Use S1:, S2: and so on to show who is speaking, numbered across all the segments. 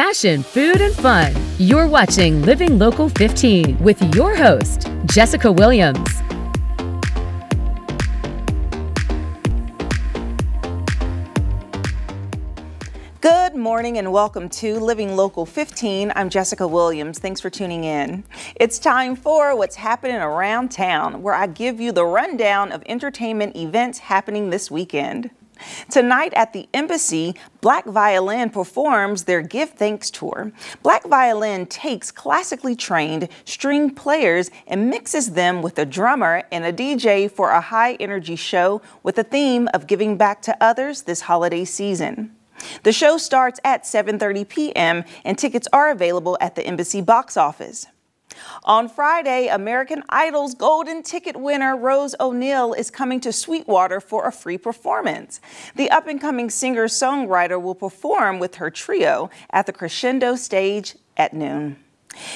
S1: fashion, food, and fun. You're watching Living Local 15 with your host, Jessica Williams.
S2: Good morning and welcome to Living Local 15. I'm Jessica Williams. Thanks for tuning in. It's time for What's Happening Around Town, where I give you the rundown of entertainment events happening this weekend. Tonight at the Embassy, Black Violin performs their Give Thanks tour. Black Violin takes classically trained string players and mixes them with a drummer and a DJ for a high-energy show with a theme of giving back to others this holiday season. The show starts at 7:30 p.m. and tickets are available at the Embassy box office. On Friday, American Idol's golden ticket winner Rose O'Neal is coming to Sweetwater for a free performance. The up-and-coming singer-songwriter will perform with her trio at the Crescendo stage at noon.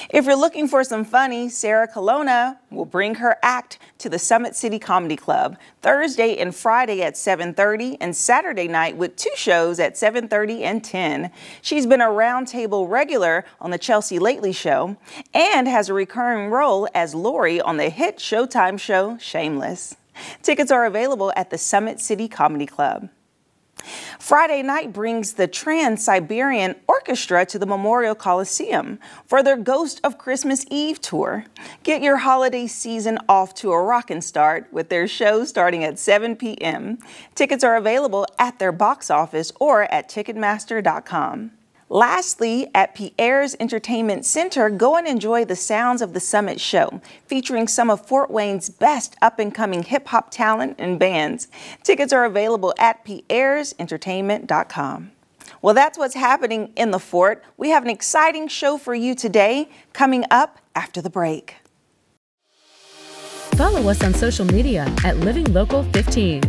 S2: If you're looking for some funny, Sarah Colonna will bring her act to the Summit City Comedy Club Thursday and Friday at 7:30 and Saturday night with two shows at 7:30 and 10. She's been a roundtable regular on the Chelsea Lately Show and has a recurring role as Lori on the hit Showtime show Shameless. Tickets are available at the Summit City Comedy Club. Friday night brings the Trans-Siberian Orchestra to the Memorial Coliseum for their Ghost of Christmas Eve tour. Get your holiday season off to a rockin' start with their show starting at 7 p.m. Tickets are available at their box office or at Ticketmaster.com. Lastly, at Pierre's Entertainment Center, go and enjoy the sounds of the Summit Show, featuring some of Fort Wayne's best up-and-coming hip-hop talent and bands. Tickets are available at pierresentertainment.com. Well, that's what's happening in the fort. We have an exciting show for you today, coming up after the break.
S1: Follow us on social media at Living Local 15.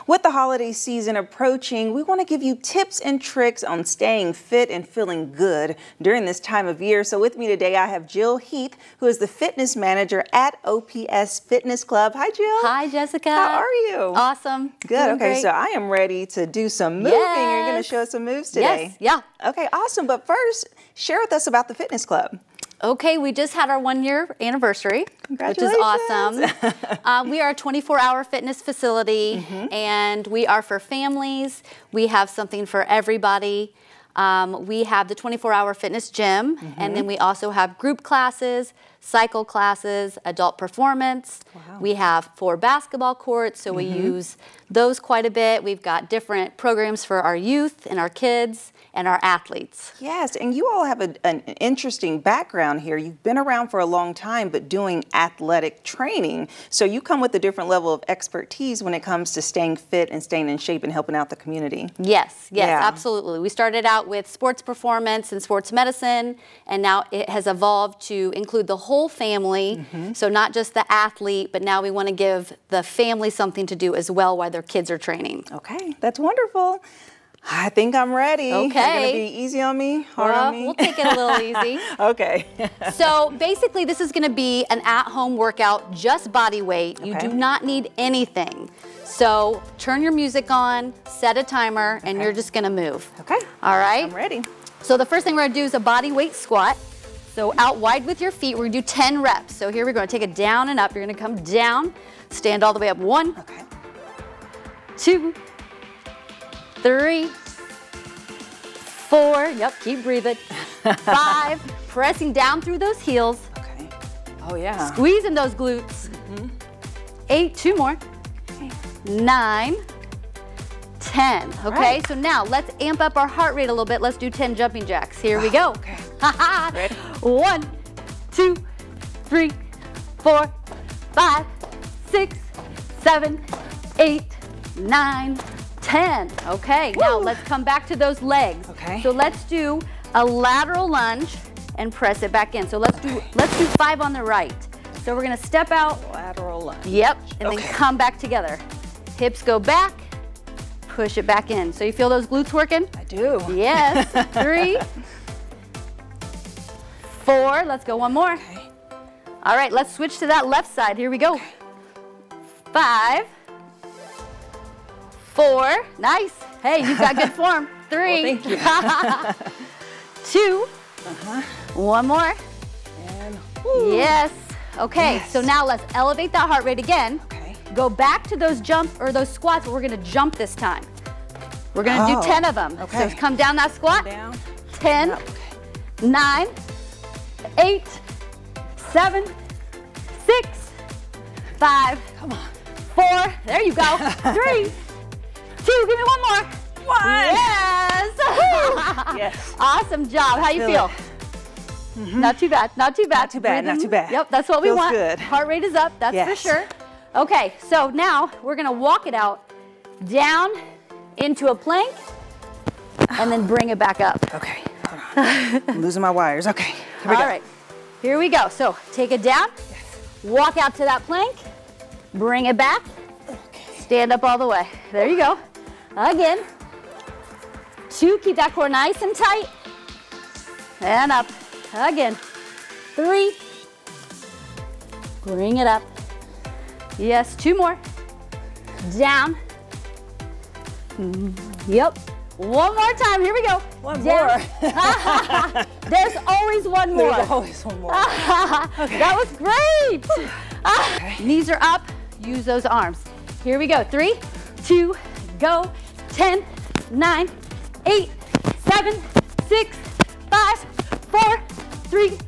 S2: With the holiday season approaching, we want to give you tips and tricks on staying fit and feeling good during this time of year. So with me today, I have Jill Heath, who is the fitness manager at OPS Fitness Club. Hi, Jill.
S3: Hi, Jessica.
S2: How are you?
S3: Awesome.
S2: Good.
S3: Doing
S2: Okay,
S3: great.
S2: so I am ready to do some moving.
S3: Yes.
S2: You're going to show us some moves today.
S3: Yes. Yeah.
S2: Okay, awesome. But first, share with us about the fitness club.
S3: Okay, we just had our 1-year anniversary, which is
S2: Congratulations.
S3: awesome. We are a 24-hour fitness facility, and we are for families. We have something for everybody. We have the 24-hour fitness gym, and then we also have group classes, cycle classes, adult performance.
S2: Wow.
S3: We have 4 basketball courts, so we use those quite a bit. We've got different programs for our youth and our kids and our athletes.
S2: Yes, and you all have an interesting background here. You've been around for a long time, but doing athletic training. So you come with a different level of expertise when it comes to staying fit and staying in shape and helping out the community.
S3: Yes,
S2: Yeah.
S3: absolutely. We started out with sports performance and sports medicine, and now it has evolved to include the whole family. So not just the athlete, but now we want to give the family something to do as well while their kids are training.
S2: Okay, that's wonderful. I think I'm ready.
S3: Okay.
S2: You're going to be easy on me, hard on me?
S3: We'll take it a little easy.
S2: Okay.
S3: So basically this is going to be an at-home workout, just body weight. You
S2: Okay.
S3: do not need anything. So turn your music on, set a timer, and you're just going to move.
S2: Okay.
S3: All right?
S2: I'm ready.
S3: So the first thing we're going to do is a body weight squat. So out wide with your feet, we're going to do 10 reps. So here we're going to take it down and up. You're going to come down, stand all the way up. 1,
S2: Okay.
S3: 2, 3, 4, yep, keep breathing. 5, pressing down through those heels,
S2: Okay. Oh, yeah.
S3: squeezing those glutes. 8, 2 more. 9, 10. Okay,
S2: Right.
S3: so now let's amp up our heart rate a little bit. Let's do 10 jumping jacks. Here we go.
S2: Okay.
S3: Ready? 1, 2, 3, 4, 5, 6, 7, 8, 9, 10. Okay, now let's come back to those legs.
S2: Okay.
S3: So let's do a lateral lunge and press it back in. So let's do 5 on the right. So we're gonna step out.
S2: Lateral lunge.
S3: Yep, and
S2: Okay.
S3: then come back together. Hips go back, push it back in. So you feel those glutes working?
S2: I do.
S3: Yes. 3, 4, let's go one more.
S2: Okay.
S3: All right, let's switch to that left side. Here we go.
S2: Okay.
S3: 5, 4, nice. Hey, you've got good form. 3,
S2: well, thank you.
S3: 2, one more.
S2: And woo.
S3: Yes. Okay,
S2: Yes.
S3: so now let's elevate that heart rate again.
S2: Okay.
S3: Go back to those those squats, but we're gonna jump this time. We're gonna do 10 of them.
S2: Okay.
S3: So come down that squat.
S2: Down.
S3: 10,
S2: Up.
S3: 9, 8, 7, 6, 5,
S2: Come on.
S3: 4, there you go. 3, 2, give me one more.
S2: 1.
S3: Yes.
S2: Yes.
S3: Awesome job. How you feel? Not too bad. Not too bad.
S2: Not too bad, not too bad.
S3: Yep, that's what we
S2: Feels
S3: want.
S2: good.
S3: Heart rate is up, that's for
S2: Yes.
S3: sure. Okay, so now we're gonna walk it out down into a plank and then bring it back up.
S2: Okay. Hold on. I'm losing my wires. Okay. Here we
S3: All
S2: go.
S3: right, here we go. So take it down, walk out to that plank, bring it back, stand up all the way. There you go. Again. 2, keep that core nice and tight. And up. Again. 3. Bring it up. Yes, 2 more. Down. Yep. One more time. Here we go.
S2: One
S3: Down.
S2: more.
S3: There's always one more.
S2: There's always one more.
S3: That was great. Knees are up. Use those arms. Here we go. 3, 2, go. 10, 9, 8, 7, 6, 5, 4, 3,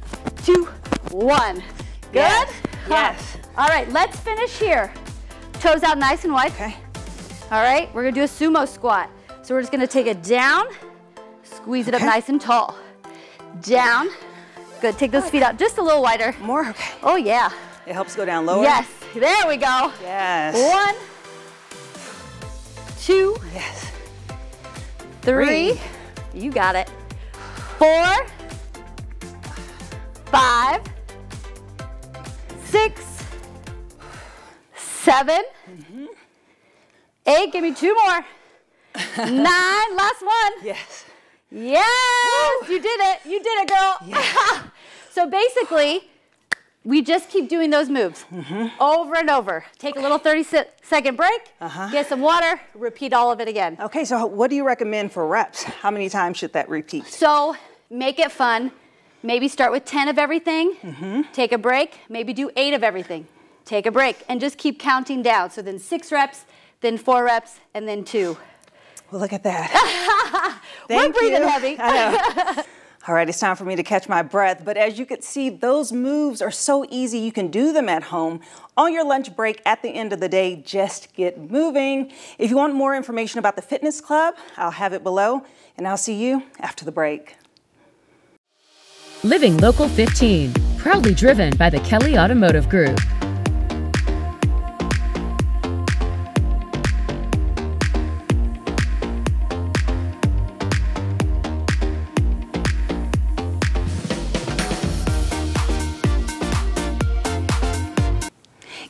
S3: 2, 1. Good?
S2: Yes. Yes.
S3: All right, let's finish here. Toes out nice and wide.
S2: Okay.
S3: All right, we're gonna do a sumo squat. So we're just gonna take it down, squeeze it up nice and tall. Down. Good, take those feet out just a little wider.
S2: More? Okay.
S3: Oh yeah.
S2: It helps go down lower?
S3: Yes, there we go.
S2: Yes.
S3: 1, 2,
S2: Yes.
S3: 3, you got it. 4, 5, 6, 7, 8, give me 2 more. 9, last one.
S2: Yes.
S3: Yes, you did it. You did it, girl.
S2: Yes.
S3: So basically, we just keep doing those moves over and over. Take a little 30-second break, get some water, repeat all of it again.
S2: Okay, so what do you recommend for reps? How many times should that repeat?
S3: So make it fun. Maybe start with 10 of everything, take a break, maybe do 8 of everything, take a break, and just keep counting down. So then 6 reps, then 4 reps, and then 2.
S2: Well, look at that.
S3: We're breathing
S2: you.
S3: heavy.
S2: I know. All right, it's time for me to catch my breath. But as you can see, those moves are so easy. You can do them at home. On your lunch break at the end of the day, just get moving. If you want more information about the fitness club, I'll have it below. And I'll see you after the break.
S1: Living Local 15, proudly driven by the Kelly Automotive Group.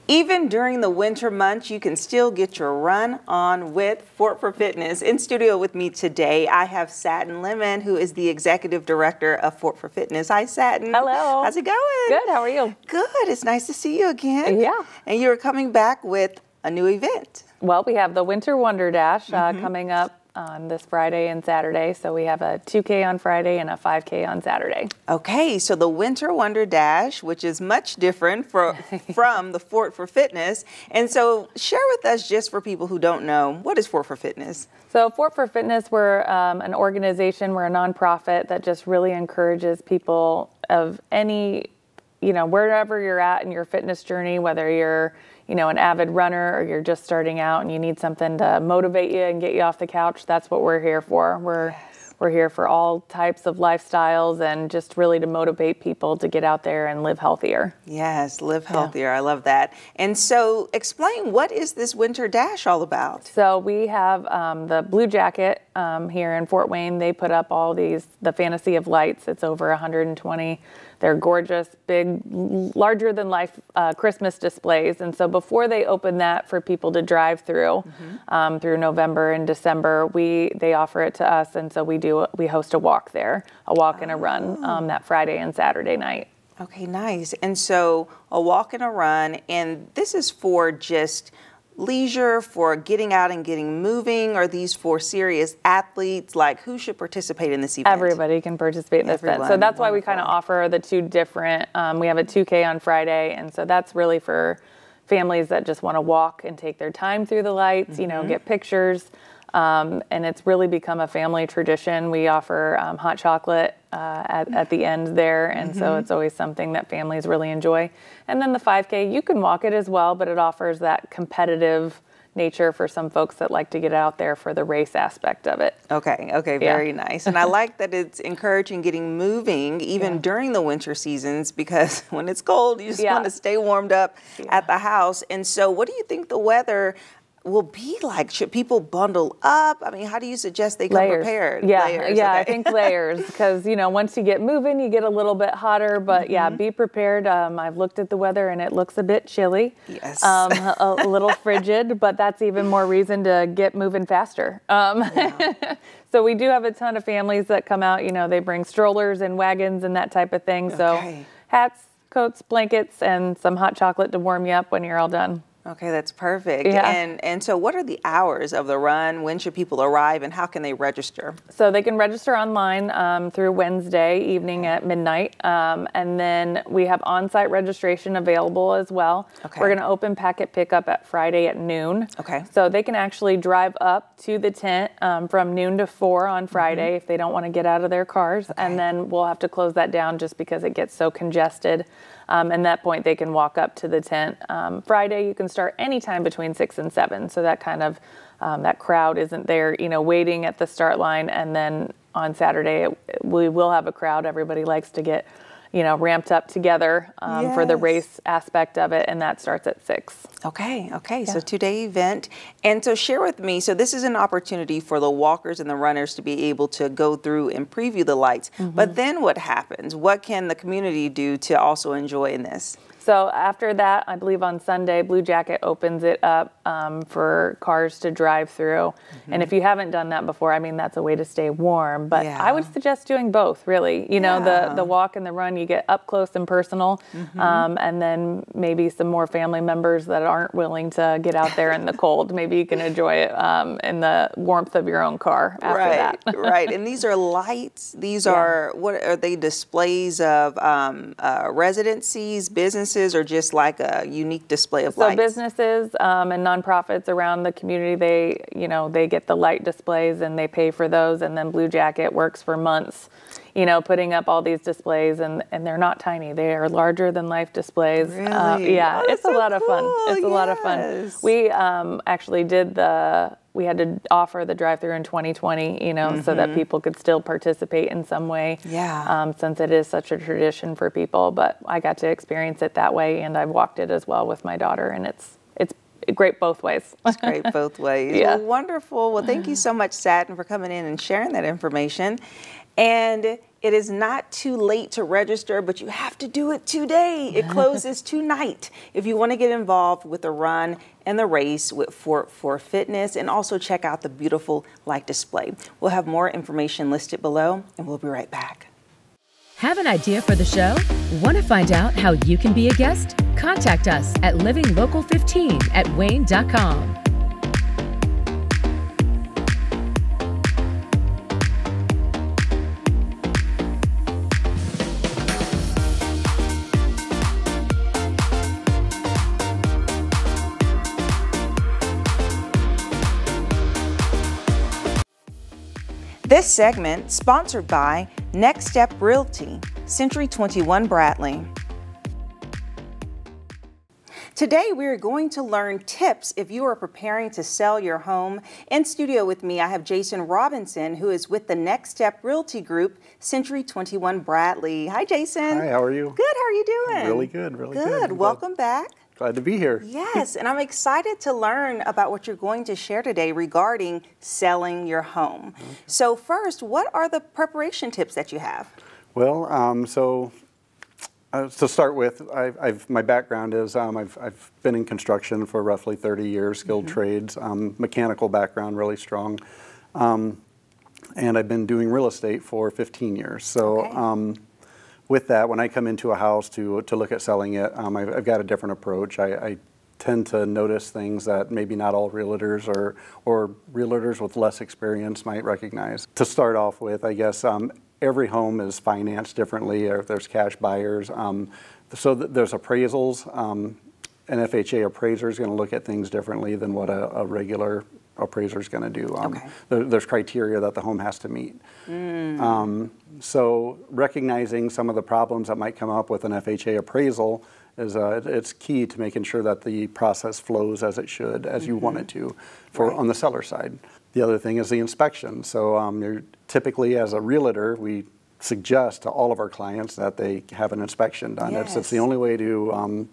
S2: Even during the winter months, you can still get your run on with Fort for Fitness. In studio with me today, I have Satin Lemon, who is the Executive Director of Fort for Fitness. Hi, Satin.
S4: Hello.
S2: How's it going?
S4: Good, how are you?
S2: Good, it's nice to see you again.
S4: Yeah.
S2: And you're coming back with a new event.
S4: Well, we have the Winter Wonder Dash coming up on this Friday and Saturday. So we have a 2K on Friday and a 5K on Saturday.
S2: Okay, so the Winter Wonder Dash, which is much different from the Fort for Fitness. And so share with us, just for people who don't know, what is Fort for Fitness?
S4: So Fort for Fitness, we're an organization, we're a nonprofit that just really encourages people of any, wherever you're at in your fitness journey, whether you're an avid runner or you're just starting out and you need something to motivate you and get you off the couch, that's what we're here for. We're here for all types of lifestyles and just really to motivate people to get out there and live healthier.
S2: Yes, live healthier. I love that. And so explain, what is this Winter Dash all about?
S4: So we have the Blue Jacket here in Fort Wayne. They put up all the Fantasy of Lights. It's over 120. They're gorgeous, big, larger than life Christmas displays. And so before they open that for people to drive through, through November and December, they offer it to us. And so we host a walk there, a walk and a run that Friday and Saturday night.
S2: Okay, nice. And so a walk and a run, and this is for just leisure, for getting out and getting moving? Are these for serious athletes? Like, who should participate in this event?
S4: Everybody can participate in this event. So that's why we kind of offer the two different, we have a 2K on Friday, and so that's really for families that just want to walk and take their time through the lights, you know, get pictures. And it's really become a family tradition. We offer hot chocolate at the end there, and so it's always something that families really enjoy. And then the 5K, you can walk it as well, but it offers that competitive nature for some folks that like to get out there for the race aspect of it.
S2: Okay, very nice. And I like that it's encouraging getting moving even during the winter seasons, because when it's cold, you just want to stay warmed up at the house. And so what do you think the weather will be like? Should people bundle up? I mean, how do you suggest they come prepared? Layers,
S4: I think layers, because, you know, once you get moving, you get a little bit hotter, but yeah, be prepared. I've looked at the weather and it looks a bit chilly.
S2: Yes.
S4: A little frigid, but that's even more reason to get moving faster. So we do have a ton of families that come out, you know, they bring strollers and wagons and that type of thing. So hats, coats, blankets, and some hot chocolate to warm you up when you're all done.
S2: Okay, that's perfect. And so what are the hours of the run? When should people arrive, and how can they register?
S4: So they can register online through Wednesday evening at midnight. And then we have on-site registration available as well. We're going to open packet pickup at Friday at noon. So they can actually drive up to the tent from noon to 4 on Friday if they don't want to get out of their cars. And then we'll have to close that down just because it gets so congested. And that point, they can walk up to the tent. Friday, you can start anytime between 6 and 7. So that kind of, that crowd isn't there, you know, waiting at the start line. And then on Saturday, we will have a crowd. Everybody likes to get, you know, ramped up together for the race aspect of it. And that starts at 6.
S2: Okay. So 2-day event. And so share with me, so this is an opportunity for the walkers and the runners to be able to go through and preview the lights. But then what happens? What can the community do to also enjoy in this?
S4: So after that, I believe on Sunday, Blue Jacket opens it up for cars to drive through. And if you haven't done that before, I mean, that's a way to stay warm. But I would suggest doing both, really. You know, the walk and the run, you get up close and personal. And then maybe some more family members that aren't willing to get out there in the cold. Maybe you can enjoy it in the warmth of your own car after that.
S2: Right. And these are lights. These are, what are they, displays of residencies, businesses, or just like a unique display of lights?
S4: So businesses and nonprofits around the community, they get the light displays and they pay for those. And then Blue Jacket works for months, you know, putting up all these displays, and they're not tiny. They are larger than life displays.
S2: Really?
S4: It's a lot of fun. It's a lot of fun. We actually we had to offer the drive-through in 2020, you know, so that people could still participate in some way. Since it is such a tradition for people. But I got to experience it that way, and I've walked it as well with my daughter, and it's great both ways.
S2: It's great both ways. Well, wonderful. Well, thank you so much, Satin, for coming in and sharing that information. And it is not too late to register, but you have to do it today. It closes tonight. If you want to get involved with the run and the race for fitness, and also check out the beautiful light display. We'll have more information listed below, and we'll be right back.
S1: Have an idea for the show? Want to find out how you can be a guest? Contact us at livinglocal15@wayne.com.
S2: This segment sponsored by Next Step Realty, Century 21 Bradley. Today we are going to learn tips if you are preparing to sell your home. In studio with me, I have Jason Robinson, who is with the Next Step Realty Group, Century 21 Bradley. Hi, Jason.
S5: Hi, how are you?
S2: Good, how are you doing?
S5: Really good, really good.
S2: Welcome back.
S5: Glad to be here.
S2: Yes, and I'm excited to learn about what you're going to share today regarding selling your home. So first, what are the preparation tips that you have?
S5: Well, so To start with, my background is I've been in construction for roughly 30 years, skilled trades, mechanical background really strong, and I've been doing real estate for 15 years. So with that, when I come into a house to look at selling it, I've got a different approach. I tend to notice things that maybe not all realtors or realtors with less experience might recognize. To start off with, I guess every home is financed differently, or if there's cash buyers. So there's appraisals. An FHA appraiser is going to look at things differently than what a regular appraiser is going to do. There's criteria that the home has to meet. So recognizing some of the problems that might come up with an FHA appraisal is it's key to making sure that the process flows as it should, as you want it to, on the seller side. The other thing is the inspection. So you're typically, as a realtor, we suggest to all of our clients that they have an inspection done. It's the only way to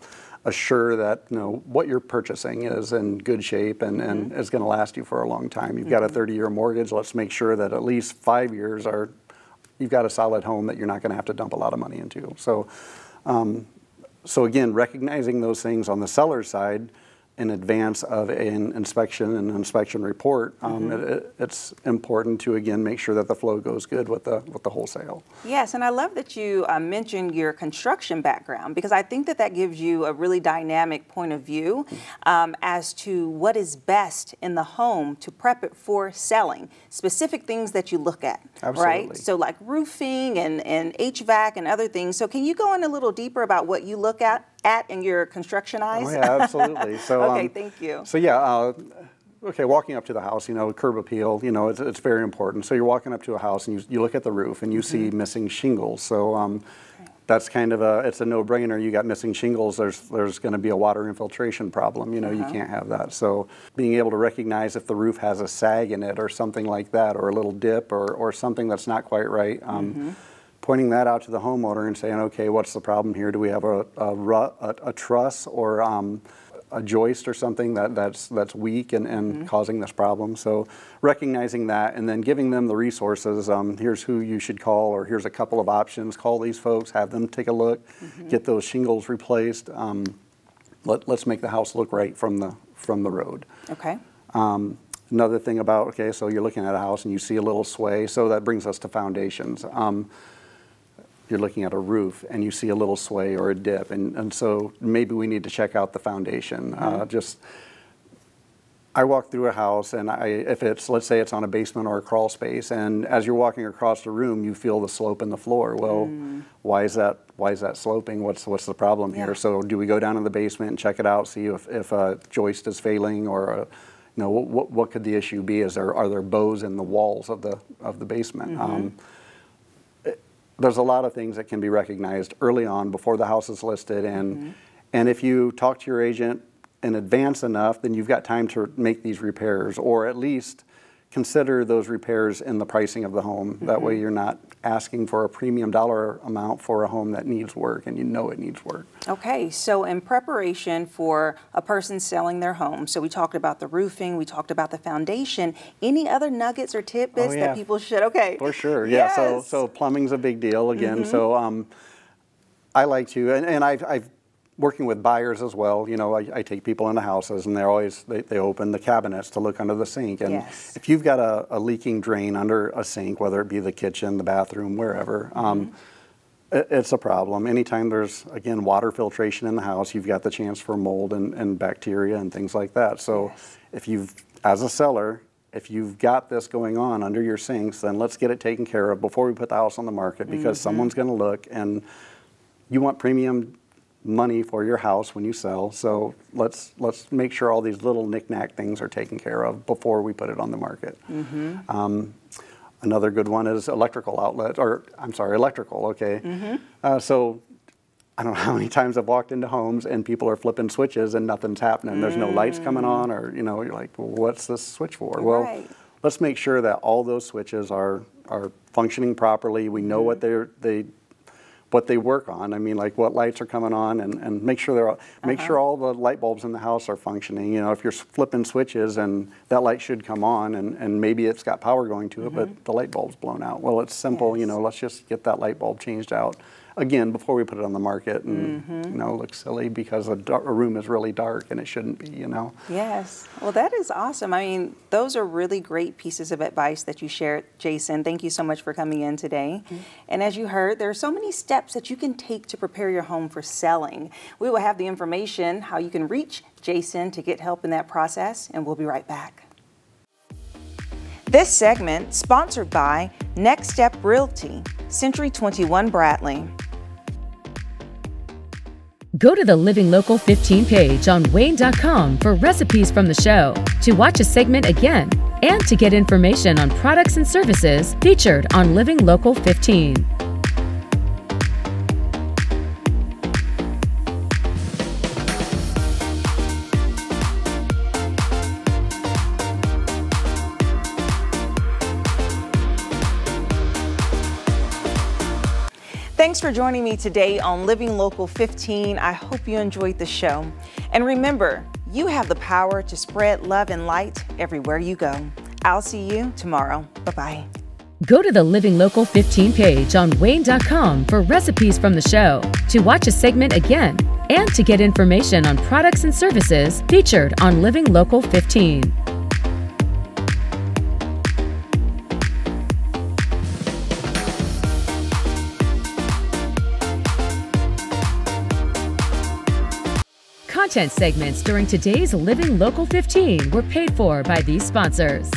S5: assure that what you're purchasing is in good shape and is going to last you for a long time. You've got a 30-year mortgage. Let's make sure that at least 5 years you've got a solid home that you're not going to have to dump a lot of money into. So, so again, recognizing those things on the seller's side in advance of an inspection and an inspection report, it's important to, again, make sure that the flow goes good with the wholesale.
S2: Yes, and I love that you mentioned your construction background, because I think that gives you a really dynamic point of view as to what is best in the home to prep it for selling, specific things that you look at, right? So like roofing and HVAC and other things. So can you go in a little deeper about what you look at in your construction eyes?
S5: Oh, yeah, absolutely. So,
S2: okay, thank you.
S5: So yeah, okay, walking up to the house, curb appeal, it's very important. So you're walking up to a house and you look at the roof and you see missing shingles. So that's kind of it's a no-brainer. You got missing shingles, there's going to be a water infiltration problem. You can't have that. So being able to recognize if the roof has a sag in it or something like that, or a little dip or something that's not quite right, pointing that out to the homeowner and saying, okay, what's the problem here? Do we have a truss or a joist or something that's weak and causing this problem? So recognizing that and then giving them the resources. Here's who you should call, or here's a couple of options. Call these folks, have them take a look, get those shingles replaced. Let's make the house look right from the road.
S2: Okay.
S5: Another thing about, okay, so you're looking at a house and you see a little sway, so that brings us to foundations. You're looking at a roof and you see a little sway or a dip, and so maybe we need to check out the foundation. I walk through a house and let's say it's on a basement or a crawl space, and as you're walking across the room you feel the slope in the floor. Well, why is that sloping? What's the problem here? So do we go down in the basement and check it out, see if a joist is failing, or what could the issue be? Are there bows in the walls of the basement? There's a lot of things that can be recognized early on before the house is listed, and if you talk to your agent in advance enough, then you've got time to make these repairs, or at least consider those repairs in the pricing of the home. That way you're not asking for a premium dollar amount for a home that needs work, and it needs work.
S2: Okay, so in preparation for a person selling their home, so we talked about the roofing, we talked about the foundation. Any other nuggets or tidbits that people should,
S5: For sure, yeah.
S2: Yes.
S5: So plumbing's a big deal again. So I like to, and I've working with buyers as well, I take people into houses and they open the cabinets to look under the sink. And if you've got a leaking drain under a sink, whether it be the kitchen, the bathroom, wherever, it's a problem. Anytime there's, again, water filtration in the house, you've got the chance for mold and bacteria and things like that. So as a seller, if you've got this going on under your sinks, then let's get it taken care of before we put the house on the market, because someone's going to look, and you want premium money for your house when you sell. So let's make sure all these little knick-knack things are taken care of before we put it on the market. Another good one is electrical, okay? So I don't know how many times I've walked into homes and people are flipping switches and nothing's happening. There's no lights coming on, or you're like, well, what's this switch for? Well, let's make sure that all those switches are functioning properly. We know what they work on. I mean, like what lights are coming on, and make sure make sure all the light bulbs in the house are functioning. If you're flipping switches and that light should come on, and maybe it's got power going to it, but the light bulb's blown out. Well, it's simple. Let's just get that light bulb changed out again, before we put it on the market and, you know, look silly because a room is really dark and it shouldn't be, you know.
S2: Yes. Well, that is awesome. I mean, those are really great pieces of advice that you shared, Jason. Thank you so much for coming in today. And as you heard, there are so many steps that you can take to prepare your home for selling. We will have the information how you can reach Jason to get help in that process, and we'll be right back. This segment sponsored by Next Step Realty, Century 21 Bradley.
S1: Go to the Living Local 15 page on Wane.com for recipes from the show, to watch a segment again, and to get information on products and services featured on Living Local 15.
S2: Thanks for joining me today on Living Local 15. I hope you enjoyed the show. And remember, you have the power to spread love and light everywhere you go. I'll see you tomorrow. Bye-bye.
S1: Go to the Living Local 15 page on Wane.com for recipes from the show, to watch a segment again, and to get information on products and services featured on Living Local 15. Content segments during today's Living Local 15 were paid for by these sponsors.